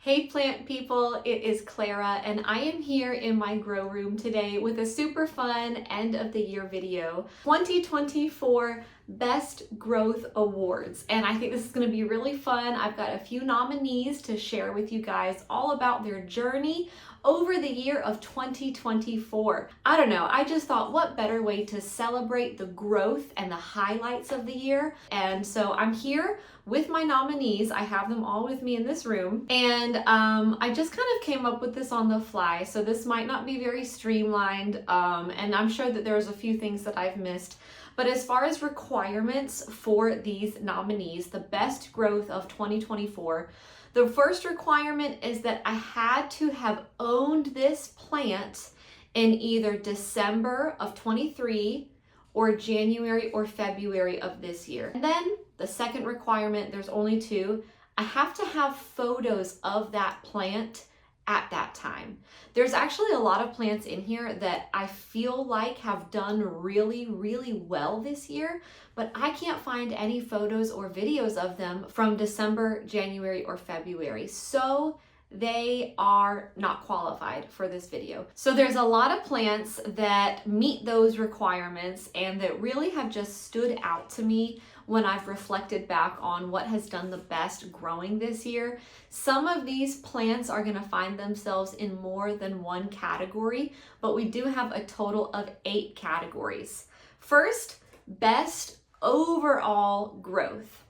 Hey plant people, it is Clara and I am here in my grow room today with a super fun end of the year video, 2024 Best Growth Awards. And I think this is going to be really fun. I've got a few nominees to share with you guys all about their journey over the year of 2024. I don't know, I just thought what better way to celebrate the growth and the highlights of the year. And so I'm here with my nominees. I have them all with me in this room. And I just kind of came up with this on the fly. So this might not be very streamlined. And I'm sure that there's a few things that I've missed. But as far as requirements for these nominees, the best growth of 2024, the first requirement is that I had to have owned this plant in either December of 23 or January or February of this year. And then the second requirement, there's only two, I have to have photos of that plant at that time. There's actually a lot of plants in here that I feel like have done really, really well this year, but I can't find any photos or videos of them from December, January, or February. So they are not qualified for this video. So there's a lot of plants that meet those requirements and that really have just stood out to me when I've reflected back on what has done the best growing this year. Some of these plants are gonna find themselves in more than one category, but we do have a total of 8 categories. First, best overall growth.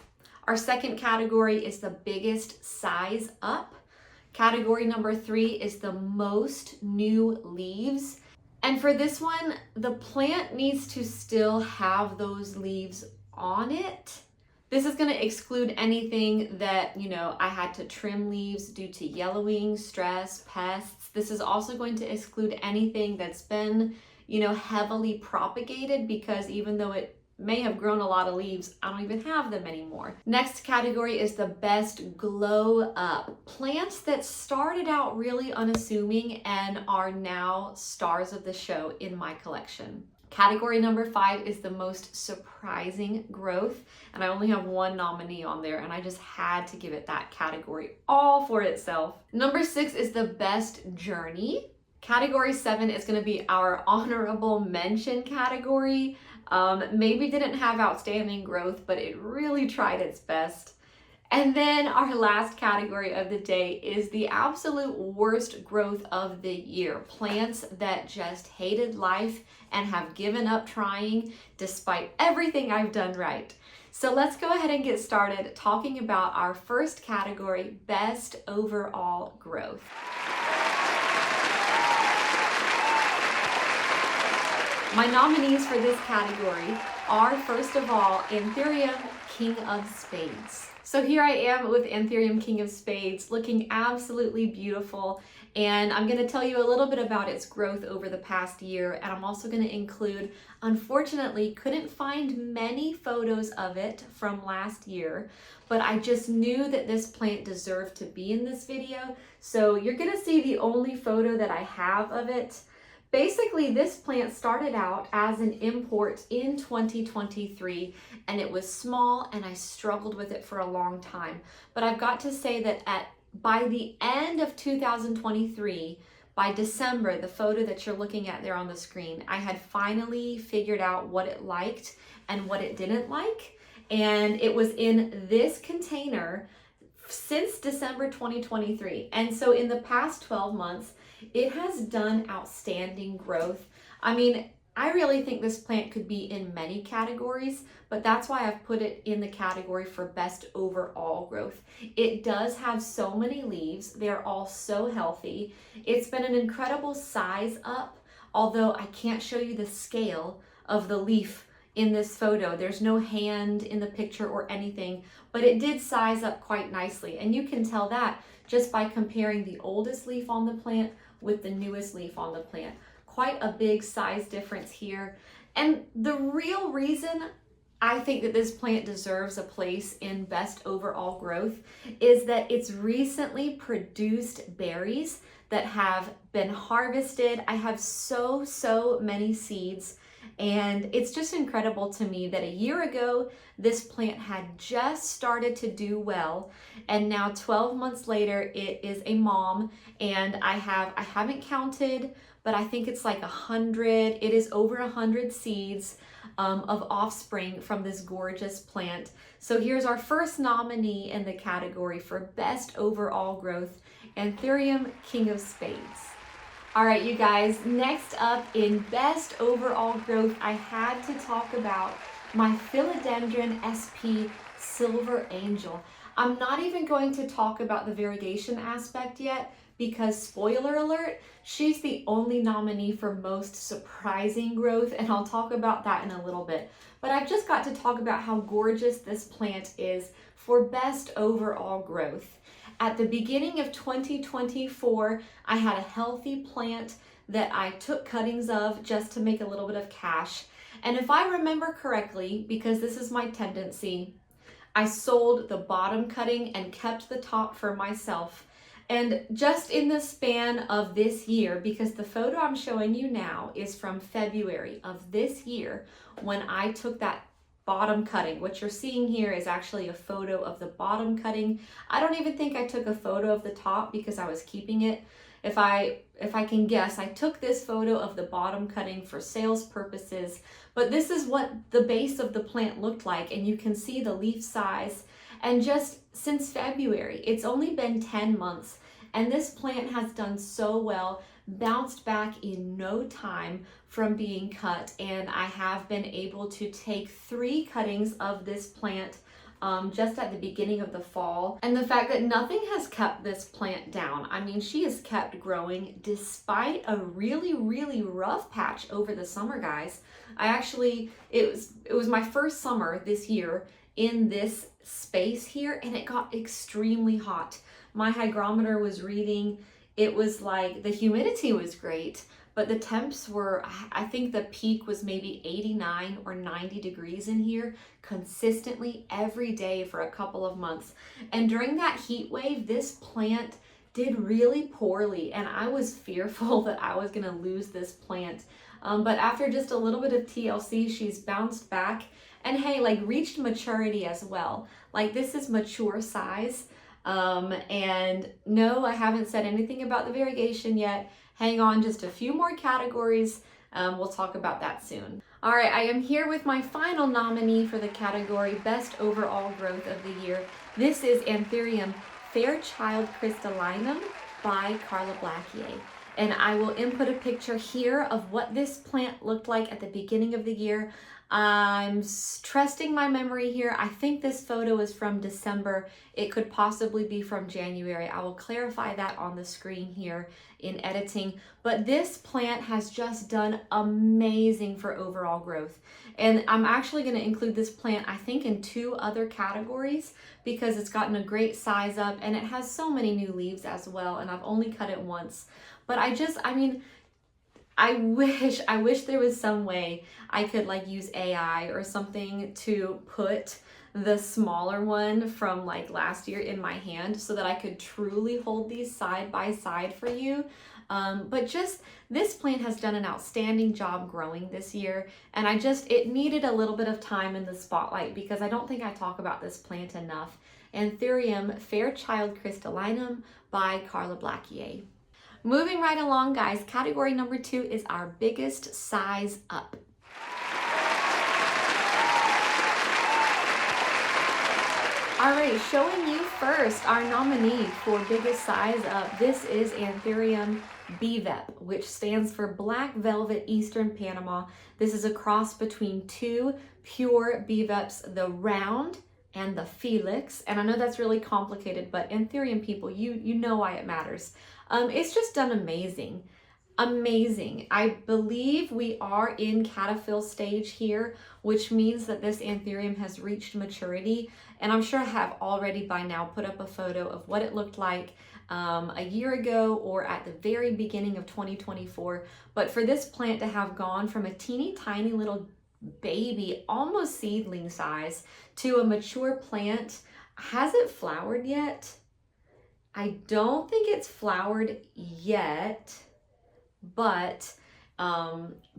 Our second category is the biggest size up. Category number 3 is the most new leaves. And for this one, the plant needs to still have those leaves on it. This is going to exclude anything that, I had to trim leaves due to yellowing, stress, pests. This is also going to exclude anything that's been, heavily propagated, because even though it may have grown a lot of leaves, I don't even have them anymore. Next category is the best glow up. Plants that started out really unassuming and are now stars of the show in my collection. Category number 5 is the most surprising growth, and I only have one nominee on there, and I just had to give it that category all for itself. Number 6 is the best journey. Category 7 is going to be our honorable mention category. Maybe didn't have outstanding growth, but it really tried its best. And then our last category of the day is the absolute worst growth of the year. Plants that just hated life and have given up trying despite everything I've done right. So let's go ahead and get started talking about our first category, best overall growth. My nominees for this category are, first of all, Anthurium, King of Spades. So here I am with Anthurium, King of Spades, looking absolutely beautiful. And I'm going to tell you a little bit about its growth over the past year. And I'm also going to include, unfortunately, couldn't find many photos of it from last year, but I just knew that this plant deserved to be in this video. So you're going to see the only photo that I have of it. Basically, this plant started out as an import in 2023, and it was small, and I struggled with it for a long time. But I've got to say that by the end of 2023, by December, the photo that you're looking at there on the screen, I had finally figured out what it liked and what it didn't like. And it was in this container since December 2023. And so in the past 12 months, it has done outstanding growth. I mean, I really think this plant could be in many categories, but that's why I've put it in the category for best overall growth. It does have so many leaves. They're all so healthy. It's been an incredible size up, although I can't show you the scale of the leaf in this photo. There's no hand in the picture or anything, but it did size up quite nicely. And you can tell that just by comparing the oldest leaf on the plant with the newest leaf on the plant. Quite a big size difference here. And the real reason I think that this plant deserves a place in best overall growth is that it's recently produced berries that have been harvested. I have so many seeds, And it's just incredible to me that a year ago, this plant had just started to do well. And now 12 months later, it is a mom. And I haven't counted, but I think it's like 100, it is over 100 seeds of offspring from this gorgeous plant. So here's our first nominee in the category for best overall growth, Anthurium King of Spades. All right, you guys, next up in best overall growth, I had to talk about my Philodendron SP Silver Angel. I'm not even going to talk about the variegation aspect yet because, spoiler alert, she's the only nominee for most surprising growth, and I'll talk about that in a little bit. But I've just got to talk about how gorgeous this plant is for best overall growth. At the beginning of 2024, I had a healthy plant that I took cuttings of just to make a little bit of cash. And if I remember correctly, because this is my tendency, I sold the bottom cutting and kept the top for myself. And just in the span of this year, because the photo I'm showing you now is from February of this year, when I took that bottom cutting. What you're seeing here is actually a photo of the bottom cutting. I don't even think I took a photo of the top because I was keeping it. If I can guess, I took this photo of the bottom cutting for sales purposes, but this is what the base of the plant looked like, and you can see the leaf size. And just since February, it's only been 10 months, and this plant has done so well, bounced back in no time from being cut, and I have been able to take 3 cuttings of this plant just at the beginning of the fall. And the fact that nothing has kept this plant down. I mean, she has kept growing despite a really, really rough patch over the summer, guys. It was my first summer this year in this space here, and it got extremely hot. My hygrometer was reading, it was like the humidity was great, but the temps were, I think the peak was maybe 89 or 90 degrees in here consistently every day for a couple of months. And during that heat wave, this plant did really poorly, and I was fearful that I was gonna lose this plant. But after just a little bit of TLC, she's bounced back and hey, like reached maturity as well. Like this is mature size. And no, I haven't said anything about the variegation yet. Hang on just a few more categories. We'll talk about that soon. All right, I am here with my final nominee for the category Best Overall Growth of the Year. This is Anthurium Fairchild Crystallinum by Carla Blackier. And I will input a picture here of what this plant looked like at the beginning of the year. I'm trusting my memory here. I think this photo is from December. It could possibly be from January. I will clarify that on the screen here in editing. But this plant has just done amazing for overall growth. And I'm actually going to include this plant, I think, in 2 other categories because it's gotten a great size up and it has so many new leaves as well. And I've only cut it once. But I wish there was some way I could like use AI or something to put the smaller one from like last year in my hand so that I could truly hold these side by side for you. But just this plant has done an outstanding job growing this year, and it needed a little bit of time in the spotlight because I don't think I talk about this plant enough. Anthurium Fairchild Crystallinum by Carla Blackier. Moving right along, guys, category number 2 is our biggest size up. All right, showing you first our nominee for biggest size up. This is Anthurium BVEP, which stands for Black Velvet Eastern Panama. This is a cross between 2 pure BVEPs, the round and the Felix. And I know that's really complicated, but Anthurium people, you know why it matters. It's just done amazing. Amazing. I believe we are in cataphil stage here, which means that this Anthurium has reached maturity. And I'm sure I have already by now put up a photo of what it looked like a year ago or at the very beginning of 2024. But for this plant to have gone from a teeny tiny little baby, almost seedling size, to a mature plant, has it flowered yet? I don't think it's flowered yet, but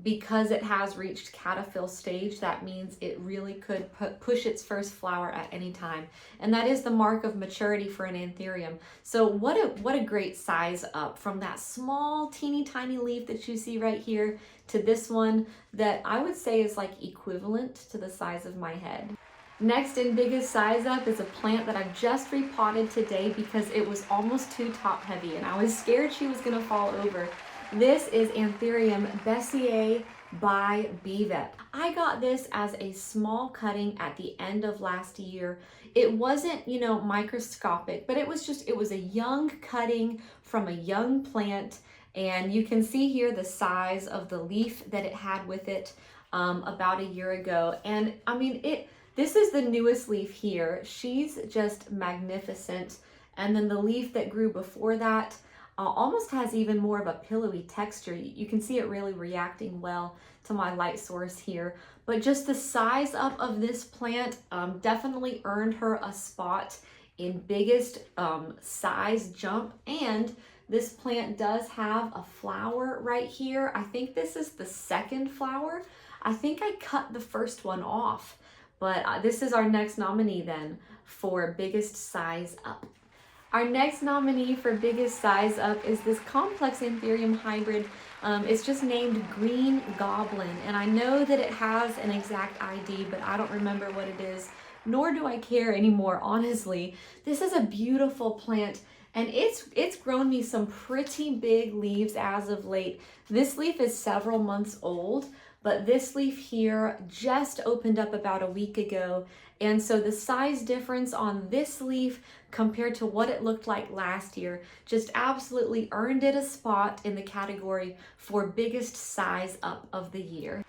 because it has reached cataphyll stage, that means it really could push its first flower at any time. And that is the mark of maturity for an Anthurium. So what a great size up from that small, teeny tiny leaf that you see right here to this one that I would say is like equivalent to the size of my head. Next in biggest size up is a plant that I've just repotted today because it was almost too top heavy and I was scared she was gonna fall over. This is Anthurium Bessea by BVEP. I got this as a small cutting at the end of last year. It wasn't, you know, microscopic, but it was a young cutting from a young plant. And you can see here the size of the leaf that it had with it about a year ago. And I mean, this is the newest leaf here. She's just magnificent. And then the leaf that grew before that almost has even more of a pillowy texture. You can see it really reacting well to my light source here. But just the size up of this plant definitely earned her a spot in biggest size jump. And this plant does have a flower right here. I think this is the second flower. I think I cut the first one off, but this is our next nominee then for biggest size up. Our next nominee for biggest size up is this complex Anthurium hybrid. It's just named Green Goblin, and I know that it has an exact ID, but I don't remember what it is, nor do I care anymore, honestly. This is a beautiful plant, and it's grown me some pretty big leaves as of late. This leaf is several months old, but this leaf here just opened up about a week ago. And so the size difference on this leaf compared to what it looked like last year just absolutely earned it a spot in the category for biggest size up of the year.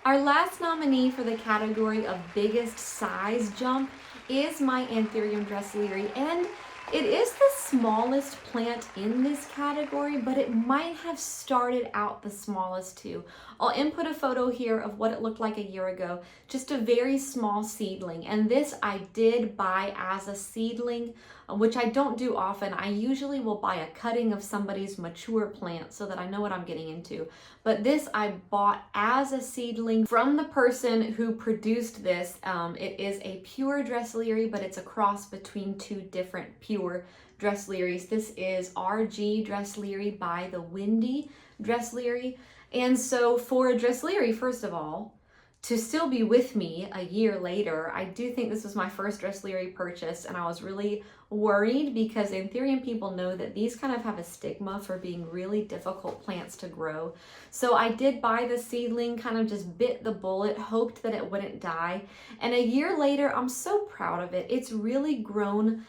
Our last nominee for the category of biggest size jump is my Anthurium Dressleri, and it is the smallest plant in this category, but it might have started out the smallest too. I'll input a photo here of what it looked like a year ago, just a very small seedling. And this I did buy as a seedling, which I don't do often. I usually will buy a cutting of somebody's mature plant so that I know what I'm getting into. But this I bought as a seedling from the person who produced this. It is a pure Dressleri, but it's a cross between two different pure Dressleris. This is RG Dressleri by the Windy Dressleri. And so for a Dressleri, first of all, to still be with me a year later, I do think this was my first Dressleri purchase, and I was really worried because Anthurium people know that these kind of have a stigma for being really difficult plants to grow. So I did buy the seedling, kind of just bit the bullet, hoped that it wouldn't die. And a year later, I'm so proud of it. It's really grown.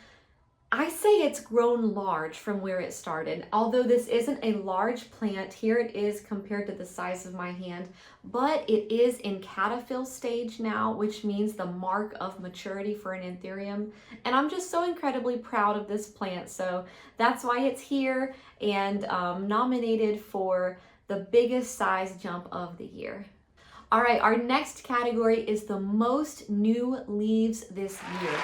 I say it's grown large from where it started. Although this isn't a large plant, here it is compared to the size of my hand, but it is in cataphyll stage now, which means the mark of maturity for an Anthurium. And I'm just so incredibly proud of this plant. So that's why it's here and nominated for the biggest size jump of the year. All right, our next category is the most new leaves this year.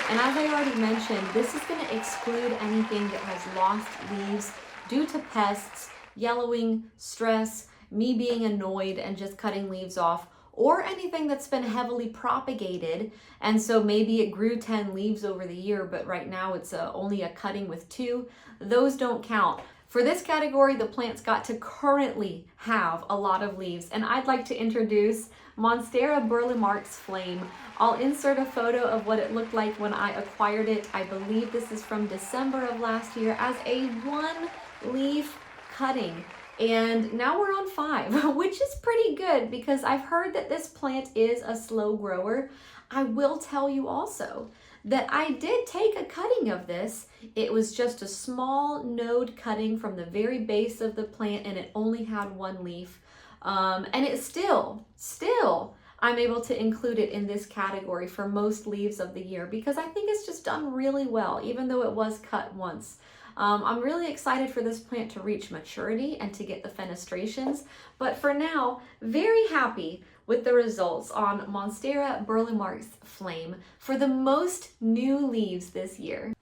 And as I already mentioned, this is going to exclude anything that has lost leaves due to pests, yellowing, stress, me being annoyed and just cutting leaves off, or anything that's been heavily propagated. And so maybe it grew 10 leaves over the year, but right now it's only a cutting with 2. Those don't count. For this category, the plant's got to currently have a lot of leaves. And I'd like to introduce Monstera Burle Marx Flame. I'll insert a photo of what it looked like when I acquired it. I believe this is from December of last year as a 1-leaf cutting. And now we're on 5, which is pretty good because I've heard that this plant is a slow grower. I will tell you also that I did take a cutting of this. It was just a small node cutting from the very base of the plant, and it only had 1 leaf. And it still, I'm able to include it in this category for most leaves of the year because I think it's just done really well, even though it was cut once. I'm really excited for this plant to reach maturity and to get the fenestrations, but for now, very happy with the results on Monstera Burle Marx Flame for the most new leaves this year.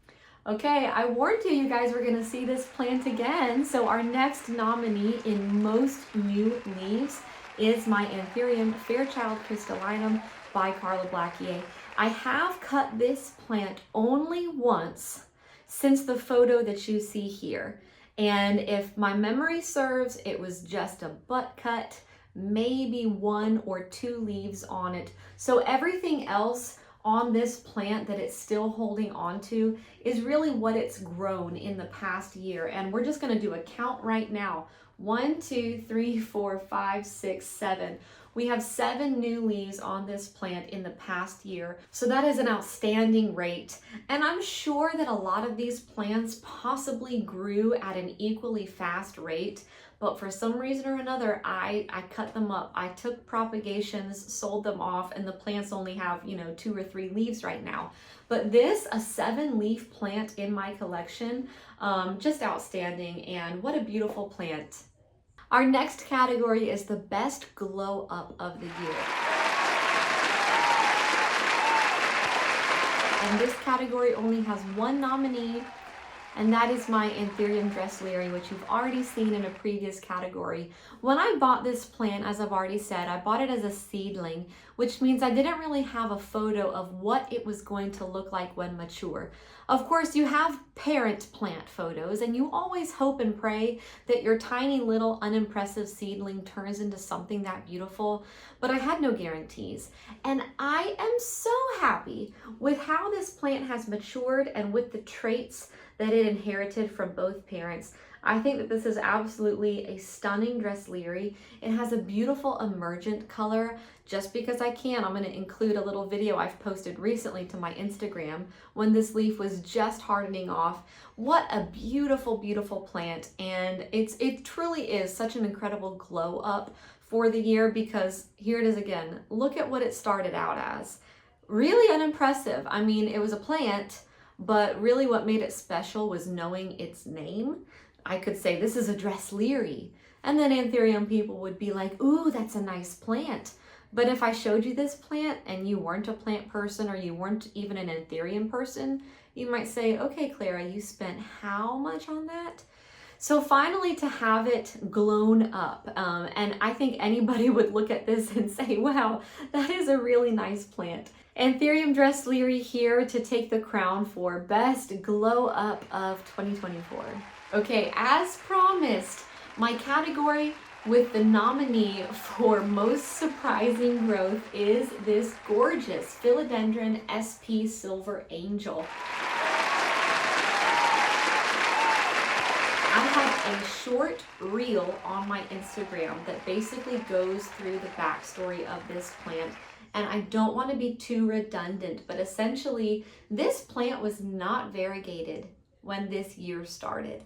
Okay, I warned you guys were gonna see this plant again. So our next nominee in most new leaves is my Anthurium Fairchild Crystallinum by Carla Blackier. I have cut this plant only once since the photo that you see here. And if my memory serves, it was just a butt cut, maybe 1 or 2 leaves on it. So everything else on this plant that it's still holding on to is really what it's grown in the past year. And we're just going to do a count right now. 1, 2, 3, 4, 5, 6, 7. We have 7 new leaves on this plant in the past year. So that is an outstanding rate. And I'm sure that a lot of these plants possibly grew at an equally fast rate, but for some reason or another, I cut them up. I took propagations, sold them off, and the plants only have, 2 or 3 leaves right now. But this, a 7-leaf plant in my collection, just outstanding, and what a beautiful plant. Our next category is the best glow up of the year. And this category only has 1 nominee, and that is my Anthurium Dressleri, which you've already seen in a previous category. When I bought this plant, as I've already said, I bought it as a seedling, which means I didn't really have a photo of what it was going to look like when mature. Of course, you have parent plant photos, and you always hope and pray that your tiny little unimpressive seedling turns into something that beautiful, but I had no guarantees. And I am so happy with how this plant has matured and with the traits that it inherited from both parents. I think that this is absolutely a stunning Dressleri. It has a beautiful emergent color. Just because I can, I'm going to include a little video I've posted recently to my Instagram when this leaf was just hardening off. What a beautiful, beautiful plant. And it truly is such an incredible glow up for the year, because here it is again. Look at what it started out as. Really unimpressive. I mean, it was a plant, but really what made it special was knowing its name. I could say this is a Dressleri, and then Anthurium people would be like, ooh, that's a nice plant. But if I showed you this plant and you weren't a plant person, or you weren't even an Anthurium person, you might say, okay, Clara, you spent how much on that? So finally, to have it glown up, and I think anybody would look at this and say, wow, that is a really nice plant. Anthurium Dressleri here to take the crown for best glow up of 2024. Okay, as promised, my category with the nominee for most surprising growth is this gorgeous Philodendron SP Silver Angel. I have a short reel on my Instagram that basically goes through the backstory of this plant. And I don't want to be too redundant, but essentially this plant was not variegated when this year started.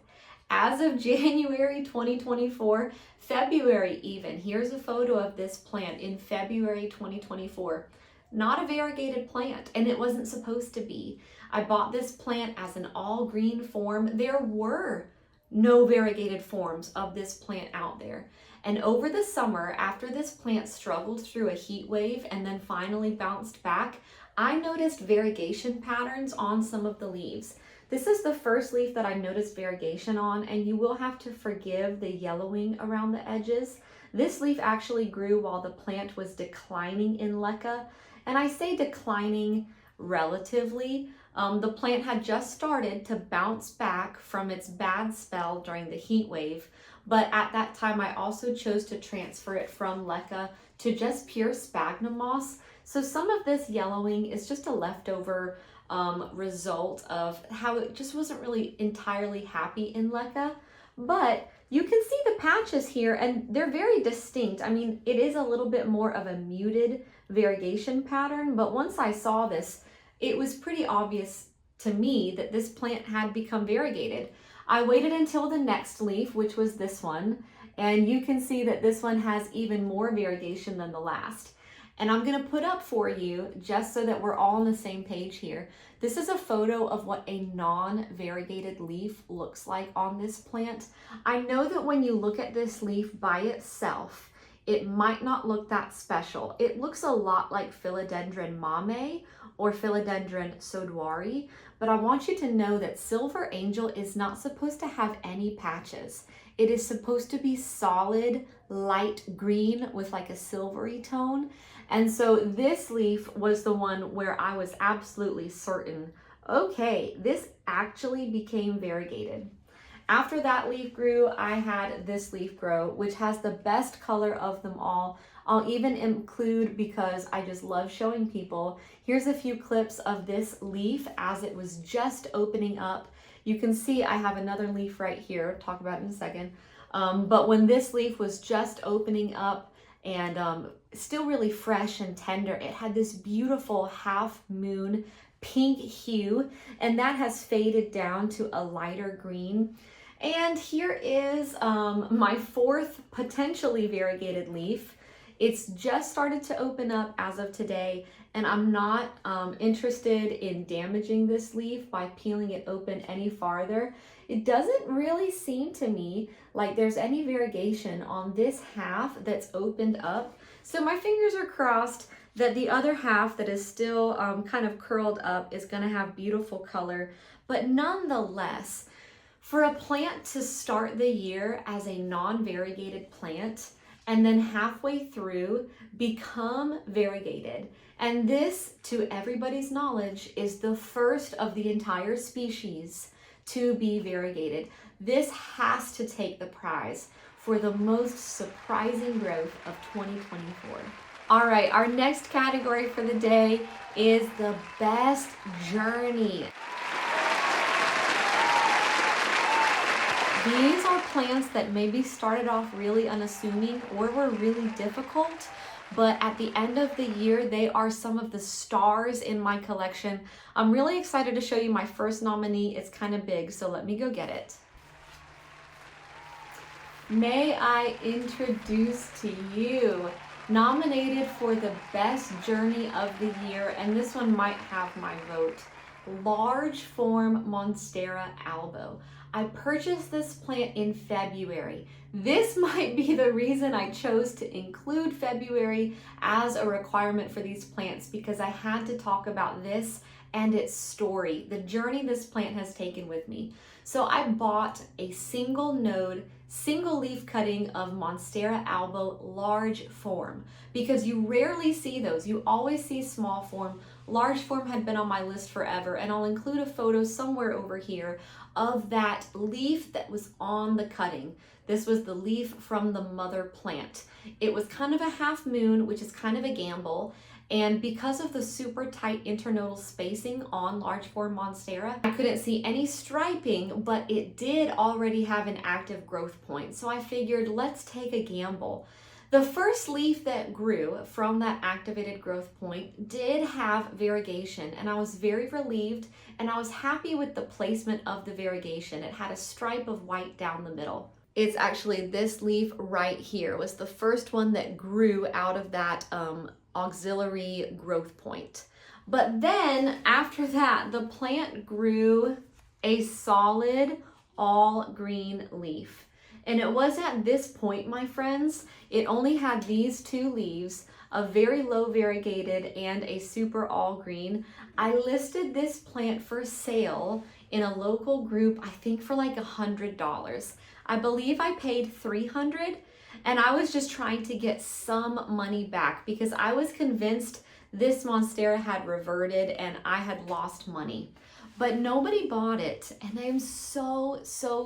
As of January 2024, February even, here's a photo of this plant in February 2024. Not a variegated plant, and it wasn't supposed to be. I bought this plant as an all green form. There were no variegated forms of this plant out there. And over the summer, after this plant struggled through a heat wave and then finally bounced back, I noticed variegation patterns on some of the leaves. This is the first leaf that I noticed variegation on, and you will have to forgive the yellowing around the edges. This leaf actually grew while the plant was declining in LECA, and I say declining relatively. The plant had just started to bounce back from its bad spell during the heat wave, but at that time I also chose to transfer it from LECA to just pure sphagnum moss. So some of this yellowing is just a leftover result of how it just wasn't really entirely happy in LECA. But you can see the patches here, and they're very distinct. I mean, it is a little bit more of a muted variegation pattern, but once I saw this, it was pretty obvious to me that this plant had become variegated. I waited until the next leaf, which was this one, and you can see that this one has even more variegation than the last. And I'm going to put up for you, just so that we're all on the same page here, this is a photo of what a non-variegated leaf looks like on this plant. I know that when you look at this leaf by itself, it might not look that special. It looks a lot like Philodendron mame or Philodendron sodoiri, but I want you to know that Silver Angel is not supposed to have any patches. It is supposed to be solid, light green with like a silvery tone. And so this leaf was the one where I was absolutely certain, okay, this actually became variegated. After that leaf grew, I had this leaf grow, which has the best color of them all. I'll even include, because I just love showing people, here's a few clips of this leaf as it was just opening up. You can see I have another leaf right here, talk about it in a second. But when this leaf was just opening up and still really fresh and tender, it had this beautiful half moon pink hue, and that has faded down to a lighter green. And here is my fourth potentially variegated leaf. It's just started to open up as of today, and I'm not interested in damaging this leaf by peeling it open any farther. It doesn't really seem to me like there's any variegation on this half that's opened up. So my fingers are crossed that the other half that is still kind of curled up is gonna have beautiful color. But nonetheless, for a plant to start the year as a non-variegated plant and then halfway through become variegated, and this, to everybody's knowledge, is the first of the entire species to be variegated. This has to take the prize for the most surprising growth of 2024. All right, our next category for the day is the best journey. These are plants that maybe started off really unassuming or were really difficult, but at the end of the year, they are some of the stars in my collection. I'm really excited to show you my first nominee. It's kind of big, so let me go get it. May I introduce to you, nominated for the best journey of the year, and this one might have my vote, large form Monstera Albo. I purchased this plant in February. This might be the reason I chose to include February as a requirement for these plants, because I had to talk about this and its story, the journey this plant has taken with me. So I bought a single node, single leaf cutting of Monstera Albo large form, because you rarely see those. You always see small form. Large form had been on my list forever, and I'll include a photo somewhere over here of that leaf that was on the cutting. This was the leaf from the mother plant. It was kind of a half moon, which is kind of a gamble. And because of the super tight internodal spacing on large form Monstera, I couldn't see any striping, but it did already have an active growth point. So I figured, let's take a gamble. The first leaf that grew from that activated growth point did have variegation, and I was very relieved, and I was happy with the placement of the variegation. It had a stripe of white down the middle. It's actually this leaf right here was the first one that grew out of that auxiliary growth point. But then after that, the plant grew a solid all green leaf. And it was at this point, my friends, it only had these two leaves, a very low variegated and a super all green. I listed this plant for sale in a local group, I think for like $100. I believe I paid $300, and I was just trying to get some money back because I was convinced this Monstera had reverted and I had lost money. But nobody bought it, and I am so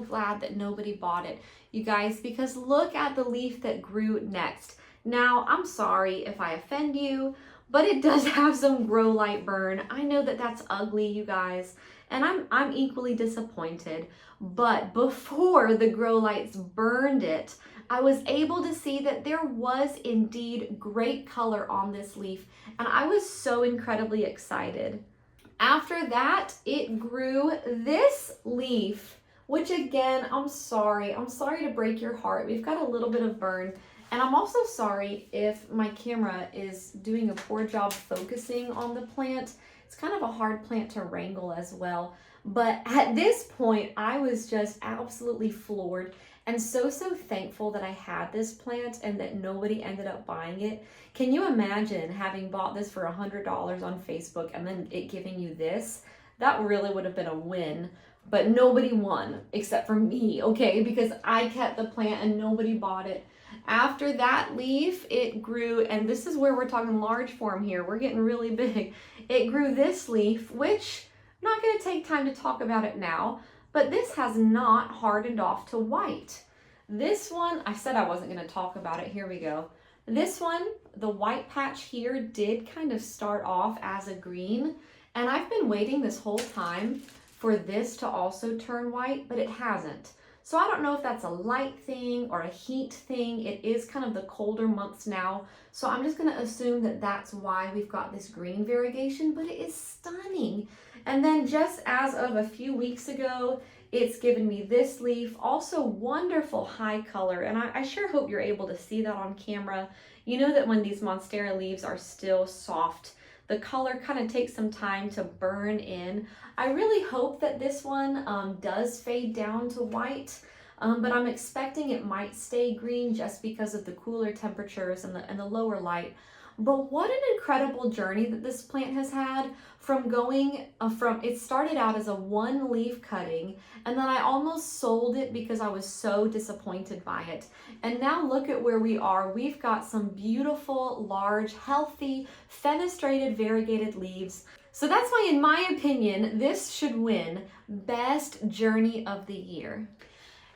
glad that nobody bought it, you guys, because look at the leaf that grew next. Now, I'm sorry if I offend you, but it does have some grow light burn. I know that that's ugly, you guys, and I'm equally disappointed. But before the grow lights burned it, I was able to see that there was indeed great color on this leaf, and I was so incredibly excited. After that, it grew this leaf, which again, I'm sorry to break your heart. We've got a little bit of burn, and I'm also sorry if my camera is doing a poor job focusing on the plant. It's kind of a hard plant to wrangle as well. But at this point, I was just absolutely floored. and so thankful that I had this plant and that nobody ended up buying it. Can you imagine having bought this for $100 on Facebook and then it giving you this? That really would have been a win, but nobody won except for me, okay? Because I kept the plant and nobody bought it. After that leaf, it grew, and this is where we're talking large form here. We're getting really big. It grew this leaf, which I'm not going to take time to talk about it now, but this has not hardened off to white. This one, I said I wasn't going to talk about it. Here we go. This one, the white patch here did kind of start off as a green, and I've been waiting this whole time for this to also turn white, but it hasn't. So I don't know if that's a light thing or a heat thing. It is kind of the colder months now. So I'm just gonna assume that that's why we've got this green variegation, but it is stunning. And then just as of a few weeks ago, it's given me this leaf, also wonderful high color. And I sure hope you're able to see that on camera. You know that when these Monstera leaves are still soft, the color kind of takes some time to burn in. I really hope that this one does fade down to white, but I'm expecting it might stay green just because of the cooler temperatures and the lower light. But what an incredible journey that this plant has had from going it started out as a one leaf cutting, and then I almost sold it because I was so disappointed by it. And now look at where we are. We've got some beautiful, large, healthy, fenestrated, variegated leaves. So that's why, in my opinion, this should win Best Journey of the Year.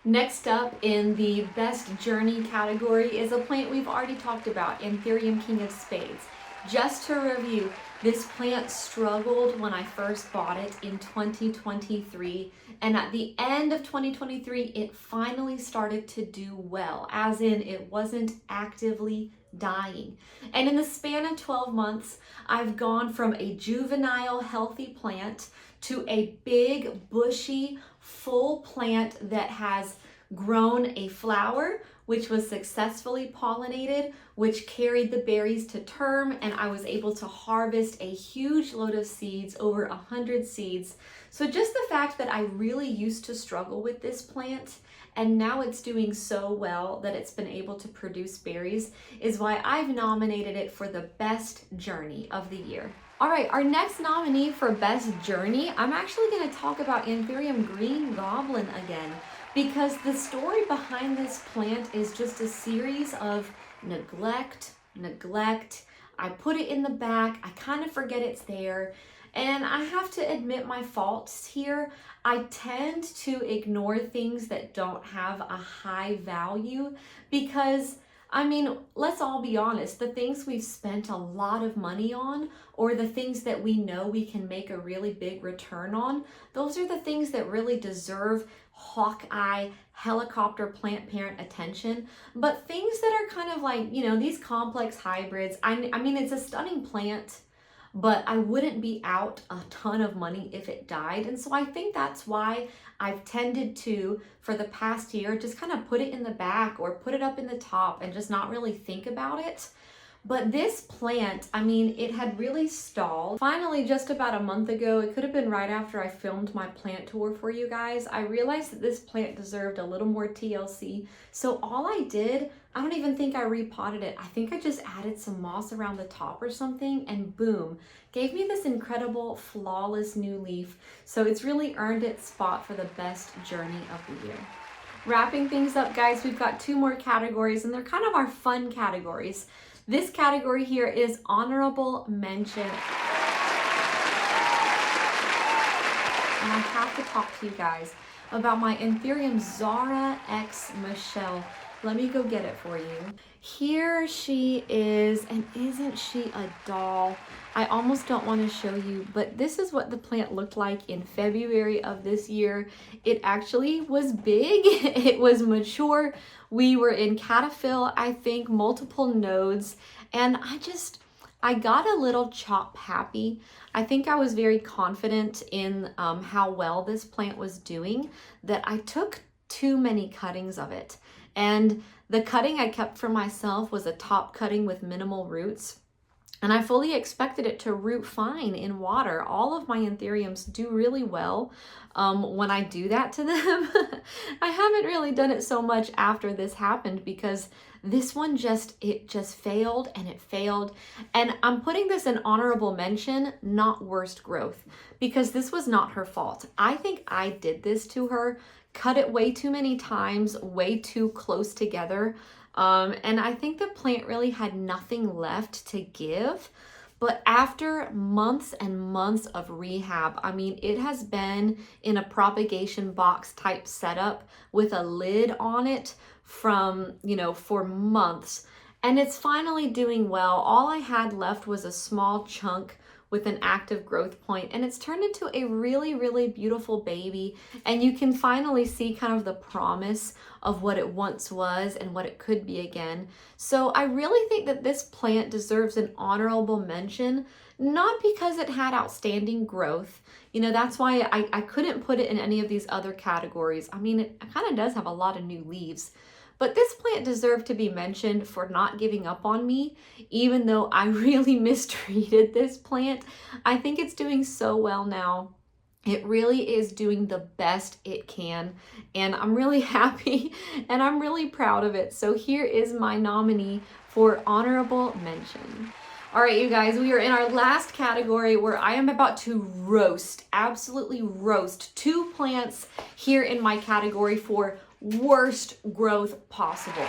Next up in the Best Journey category is a plant we've already talked about, Anthurium King of Spades. Just to review, this plant struggled when I first bought it in 2023, and at the end of 2023, it finally started to do well, as in it wasn't actively dying. And in the span of 12 months, I've gone from a juvenile, healthy plant to a big, bushy, full plant that has grown a flower, which was successfully pollinated, which carried the berries to term, and I was able to harvest a huge load of seeds, over 100 seeds. So just the fact that I really used to struggle with this plant, and now it's doing so well that it's been able to produce berries, is why I've nominated it for the Best Journey of the Year. All right, our next nominee for Best Journey, I'm actually going to talk about Anthurium Green Goblin again, because the story behind this plant is just a series of neglect. I put it in the back, I kind of forget it's there, and I have to admit my faults here. I tend to ignore things that don't have a high value because, I mean, let's all be honest, the things we've spent a lot of money on, or the things that we know we can make a really big return on, those are the things that really deserve Hawkeye, helicopter plant parent attention. But things that are kind of like, you know, these complex hybrids, I mean, it's a stunning plant, but I wouldn't be out a ton of money if it died. And so I think that's why I've tended to, for the past year, just kind of put it in the back or put it up in the top and just not really think about it. But this plant, I mean, it had really stalled. Finally, just about a month ago, it could have been right after I filmed my plant tour for you guys, I realized that this plant deserved a little more TLC. So all I did, I don't even think I repotted it. I think I just added some moss around the top or something, and boom, gave me this incredible, flawless new leaf. So it's really earned its spot for the Best Journey of the Year. Wrapping things up, guys, we've got two more categories, and they're kind of our fun categories. This category here is honorable mention. And I have to talk to you guys about my Anthurium Zara X Michelle. Let me go get it for you. Here she is, and isn't she a doll? I almost don't want to show you, but this is what the plant looked like in February of this year. It actually was big, it was mature. We were in cataphyll, I think, multiple nodes, and I got a little chop happy. I think I was very confident in how well this plant was doing, that I took too many cuttings of it. And the cutting I kept for myself was a top cutting with minimal roots. And I fully expected it to root fine in water. All of my Anthuriums do really well when I do that to them. I haven't really done it so much after this happened because this one it just failed and it failed. And I'm putting this in honorable mention, not worst growth, because this was not her fault. I think I did this to her, cut it way too many times, way too close together. And I think the plant really had nothing left to give. But after months and months of rehab, I mean, it has been in a propagation box type setup with a lid on it from, for months. And it's finally doing well. All I had left was a small chunk with an active growth point, and it's turned into a really, really beautiful baby. And you can finally see kind of the promise of what it once was and what it could be again. So I really think that this plant deserves an honorable mention, not because it had outstanding growth. That's why I couldn't put it in any of these other categories. I mean, it kind of does have a lot of new leaves. But this plant deserved to be mentioned for not giving up on me, even though I really mistreated this plant. I think it's doing so well now. It really is doing the best it can, and I'm really happy and I'm really proud of it. So here is my nominee for honorable mention. All right, you guys, we are in our last category where I am about to roast, absolutely roast, 2 plants here in my category for worst growth possible.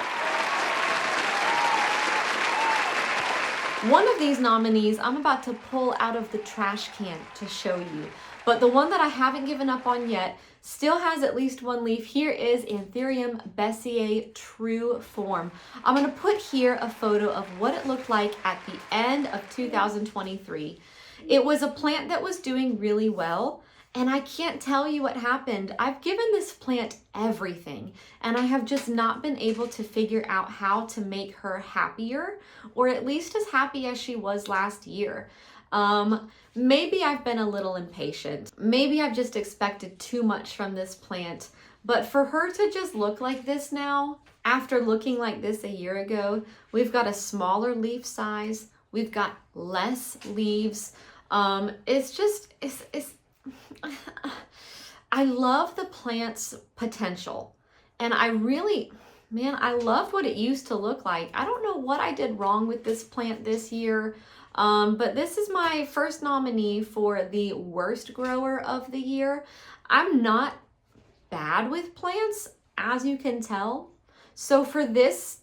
One of these nominees I'm about to pull out of the trash can to show you, but the one that I haven't given up on yet still has at least 1 leaf. Here is Anthurium Bessea True Form. I'm going to put here a photo of what it looked like at the end of 2023. It was a plant that was doing really well, and I can't tell you what happened. I've given this plant everything, and I have just not been able to figure out how to make her happier, or at least as happy as she was last year. Maybe I've been a little impatient. Maybe I've just expected too much from this plant. But for her to just look like this now, after looking like this a year ago, we've got a smaller leaf size. We've got less leaves. I love the plant's potential. And I love what it used to look like. I don't know what I did wrong with this plant this year. But this is my first nominee for the worst grower of the year. I'm not bad with plants, as you can tell. So for this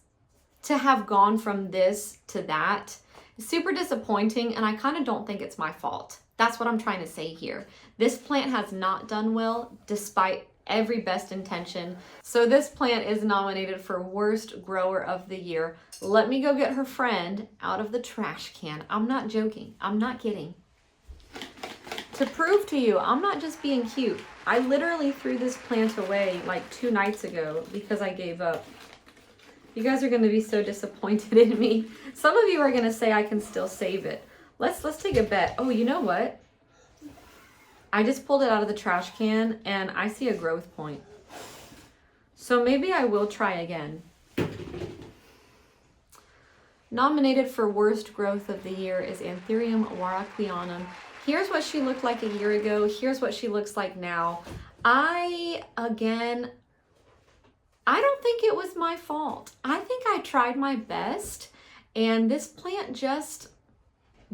to have gone from this to that, it's super disappointing, and I kind of don't think it's my fault. That's what I'm trying to say here. This plant has not done well despite every best intention. So this plant is nominated for worst grower of the year. Let me go get her friend out of the trash can. I'm not joking. I'm not kidding. To prove to you, I'm not just being cute. I literally threw this plant away like 2 nights ago because I gave up. You guys are going to be so disappointed in me. Some of you are going to say I can still save it. Let's take a bet. Oh, you know what? I just pulled it out of the trash can and I see a growth point. So maybe I will try again. Nominated for worst growth of the year is Anthurium Warocqueanum. Here's what she looked like a year ago. Here's what she looks like now. I don't think it was my fault. I think I tried my best and this plant just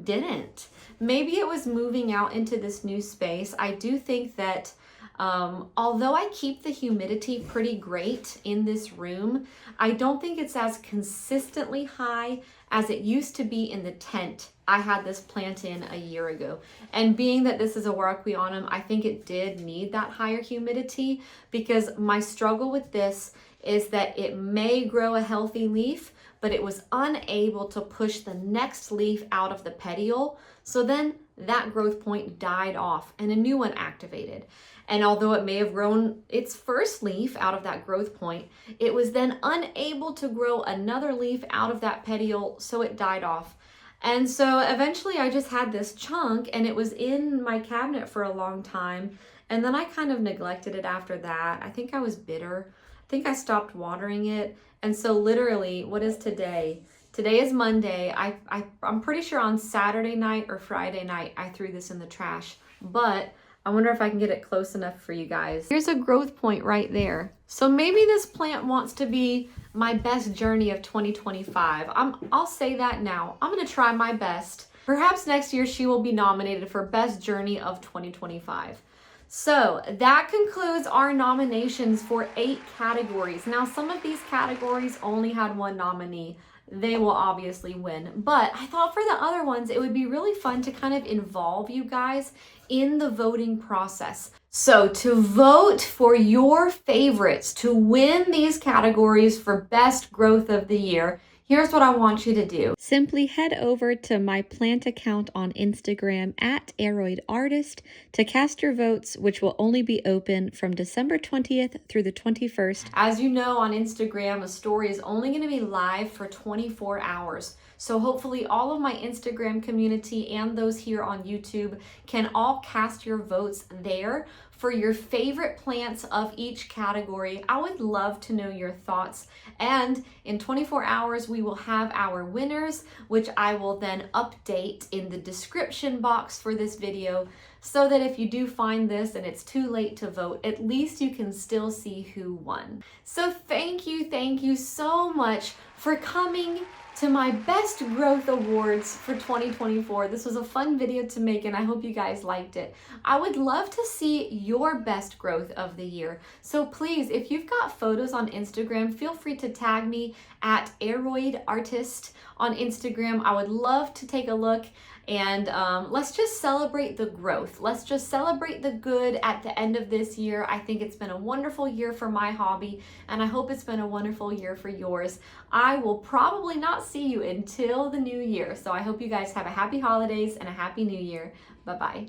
didn't. Maybe it was moving out into this new space. I do think that although I keep the humidity pretty great in this room, I don't think it's as consistently high as it used to be in the tent I had this plant in a year ago. And being that this is a Warocqueanum, I think it did need that higher humidity, because my struggle with this is that it may grow a healthy leaf, but it was unable to push the next leaf out of the petiole. So then that growth point died off and a new one activated. And although it may have grown its first leaf out of that growth point, it was then unable to grow another leaf out of that petiole, so it died off. And so eventually I just had this chunk and it was in my cabinet for a long time. And then I kind of neglected it after that. I think I was bitter. I think I stopped watering it. And so literally, what is today? Today is Monday. I'm pretty sure on Saturday night or Friday night I threw this in the trash, but I wonder if I can get it close enough for you guys. Here's a growth point right there. So maybe this plant wants to be my best journey of 2025. I'll say that now. I'm gonna try my best. Perhaps next year she will be nominated for best journey of 2025. So that concludes our nominations for 8 categories. Now, some of these categories only had one nominee. They will obviously win. But I thought for the other ones, it would be really fun to kind of involve you guys in the voting process. So to vote for your favorites to win these categories for best growth of the year, here's what I want you to do. Simply head over to my plant account on Instagram at @aroidartist to cast your votes, which will only be open from December 20th through the 21st. As you know, on Instagram, a story is only going to be live for 24 hours. So hopefully all of my Instagram community and those here on YouTube can all cast your votes there for your favorite plants of each category. I would love to know your thoughts. And in 24 hours, we will have our winners, which I will then update in the description box for this video, so that if you do find this and it's too late to vote, at least you can still see who won. So thank you so much for coming to my Best Growth Awards for 2024. This was a fun video to make and I hope you guys liked it. I would love to see your best growth of the year. So please, if you've got photos on Instagram, feel free to tag me at @aroidartist on Instagram. I would love to take a look and let's just celebrate the growth. Let's just celebrate the good at the end of this year. I think it's been a wonderful year for my hobby, and I hope it's been a wonderful year for yours. I will probably not see you until the new year, so I hope you guys have a happy holidays and a happy new year. Bye-bye.